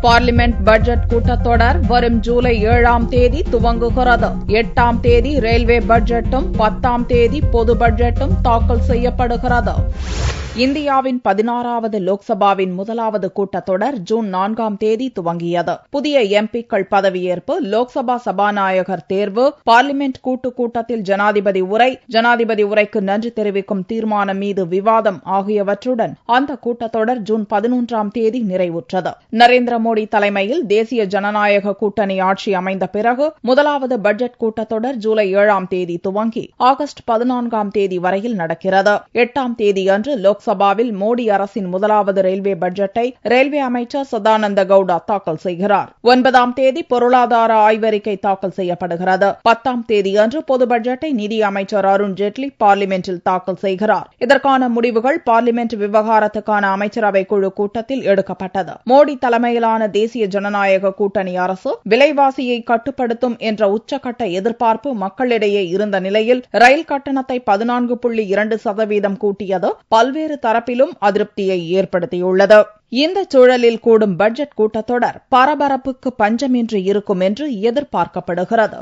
Parliament budget கூட்டத்தொடர் வரும் ஜூலை 7ஆம் தேதி துவங்குகிறது. 8ஆம் தேதி ரயில்வே பட்ஜெட்டும் 10ஆம் தேதி பொது பட்ஜெட்டும் தாக்கல் செய்யப்படுகிறது. இந்தியாவின் 16வது லோக்சபாவின் முதலாவது கூட்டத்தொடர் ஜூன் 4ஆம் தேதி துவங்கியது. புதிய எம்பிக்கள் பதவியேற்பு, லோக்சபா சபாநாயகர் தேர்வு, பார்லிமென்ட் கூட்டத்தில் ஜனாதிபதி உரை, ஜனாதிபதி உரைக்கு நன்றி தெரிவிக்கும் தீர்மானம் மீது விவாதம் ஆகியவற்றுடன் அந்த கூட்டத்தொடர் ஜூன் 11ஆம் தேதி நிறைவுற்றது. நரேந்திர மோடி தலைமையில் தேசிய ஜனநாயக கூட்டணி ஆட்சி அமைந்த பிறகு முதலாவது பட்ஜெட் கூட்டத்தொடர் ஜூலை 7ஆம் தேதி துவங்கி ஆகஸ்ட் 14ஆம் தேதி வரையில் நடக்கிறது. 8ஆம் தேதியன்று லோக்சபாவில் மோடி அரசின் முதலாவது ரயில்வே பட்ஜெட்டை ரயில்வே அமைச்சர் சதானந்த கவுடா தாக்கல் செய்கிறார். 9ஆம் தேதி பொருளாதார ஆய்வறிக்கை தாக்கல் செய்யப்படுகிறது. 10ஆம் தேதியன்று பொது பட்ஜெட்டை நிதி அமைச்சர் அருண் ஜேட்லி பார்லிமென்டில் தாக்கல் செய்கிறார். இதற்கான முடிவுகள் பார்லிமென்ட் விவகாரத்துக்கான அமைச்சரவை குழு கூட்டத்தில் எடுக்கப்பட்டது. மோடி தலைமையிலான தேசிய ஜனநாயக கூட்டணி அரசு விலைவாசியை கட்டுப்படுத்தும் என்ற உச்சக்கட்ட எதிர்பார்ப்பு மக்களிடையே இருந்த நிலையில் ரயில் கட்டணத்தை 14.2% கூட்டியது பல்வேறு தரப்பிலும் அதிருப்தியை ஏற்படுத்தியுள்ளது. இந்த சூழலில் கூடும் பட்ஜெட் கூட்டத்தொடர் பரபரப்புக்கு பஞ்சமின்றி இருக்கும் என்று எதிர்பார்க்கப்படுகிறது.